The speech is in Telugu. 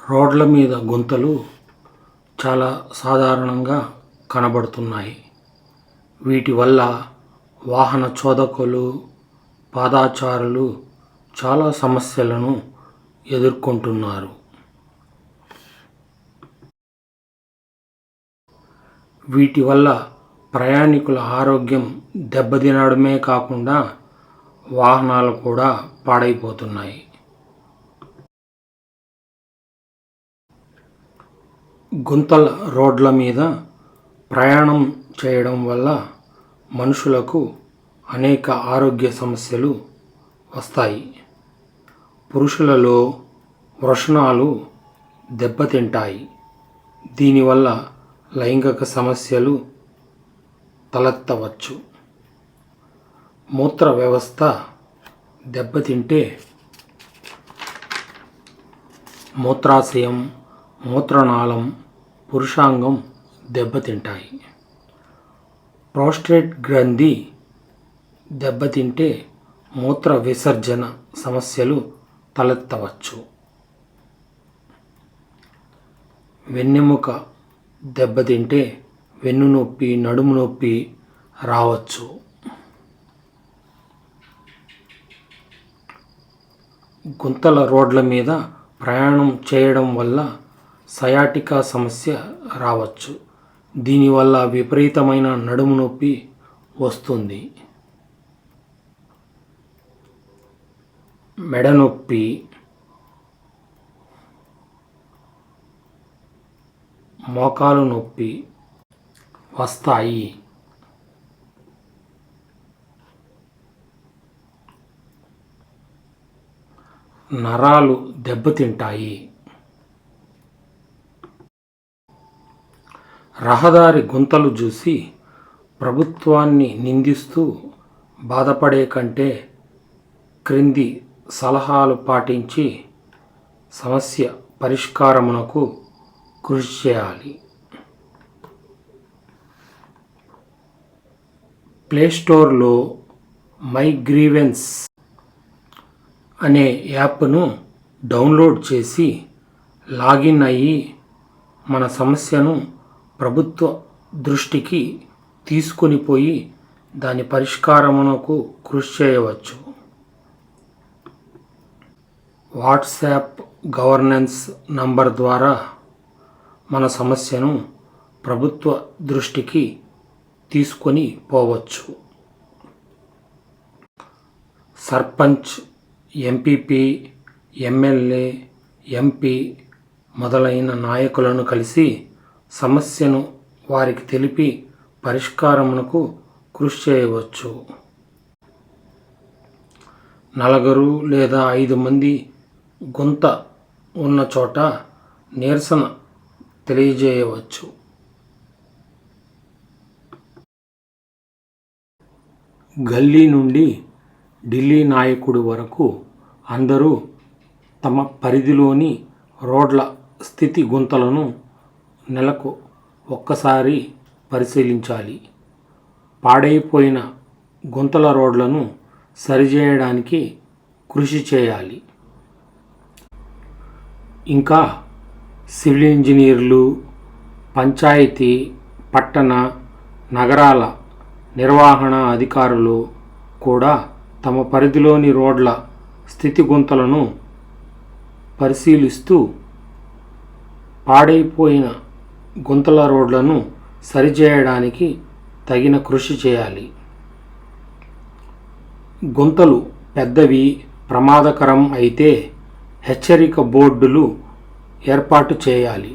రోడ్ల మీద గుంతలు చాలా సాధారణంగా కనబడుతున్నాయి. వీటి వల్ల వాహన చోదకులు, పాదచారులు చాలా సమస్యలను ఎదుర్కొంటున్నారు. వీటి వల్ల ప్రయాణికుల ఆరోగ్యం దెబ్బతినడమే కాకుండా వాహనాలు కూడా పాడైపోతున్నాయి. గుంతల రోడ్ల మీద ప్రయాణం చేయడం వల్ల మనుషులకు అనేక ఆరోగ్య సమస్యలు వస్తాయి. పురుషులలో వృషణాలు దెబ్బతింటాయి. దీనివల్ల లైంగిక సమస్యలు తలెత్తవచ్చు. మూత్ర వ్యవస్థ దెబ్బతింటే మూత్రాశయం, మూత్రనాళం, పురుషాంగం దెబ్బతింటాయి. ప్రోస్టేట్ గ్రంథి దెబ్బతింటే మూత్ర విసర్జన సమస్యలు తలెత్తవచ్చు. వెన్నెముక దెబ్బతింటే వెన్నునొప్పి, నడుము నొప్పి రావచ్చు. గుంతల రోడ్ల మీద ప్రయాణం చేయడం వల్ల సయాటికా సమస్య రావచ్చు. దీనివల్ల విపరీతమైన నడుము నొప్పి వస్తుంది. మెడ నొప్పి, మోకాలు నొప్పి వస్తాయి. నరాలు దెబ్బతింటాయి. రహదారి గుంతలు చూసి ప్రభుత్వాన్ని నిందిస్తూ బాధపడే కంటే క్రింది సలహాలు పాటించి సమస్య పరిష్కారమునకు కృషి చేయాలి. ప్లేస్టోర్లో మై గ్రీవెన్స్ అనే యాప్ను డౌన్లోడ్ చేసి లాగిన్ అయ్యి మన సమస్యను ప్రభుత్వ దృష్టికి తీసుకొని పోయి దాని పరిష్కారమునకు కృషి చేయవచ్చు. వాట్సాప్ గవర్నెన్స్ నంబర్ ద్వారా మన సమస్యను ప్రభుత్వ దృష్టికి తీసుకొని పోవచ్చు. సర్పంచ్, ఎంపీపీ, ఎమ్మెల్యే, ఎంపీ మొదలైన నాయకులను కలిసి సమస్యను వారికి తెలిపి పరిష్కారమునకు కృషి చేయవచ్చు. 4 లేదా 5 మంది గుంత ఉన్న చోట నిరసన తెలియజేయవచ్చు. గల్లీ నుండి ఢిల్లీ నాయకుడి వరకు అందరూ తమ పరిధిలోని రోడ్ల స్థితి గుంతలను నెలకు ఒక్కసారి పరిశీలించాలి. పాడైపోయిన గుంతల రోడ్లను సరిచేయడానికి కృషి చేయాలి. ఇంకా సివిల్ ఇంజనీర్లు, పంచాయతీ, పట్టణ, నగరాల నిర్వహణ అధికారులు కూడా తమ పరిధిలోని రోడ్ల స్థితి గుంతలను పరిశీలిస్తూ పాడైపోయిన గుంతల రోడ్లను సరిచేయడానికి తగిన కృషి చేయాలి. గుంతలు పెద్దవి, ప్రమాదకరం అయితే హెచ్చరిక బోర్డులు ఏర్పాటు చేయాలి.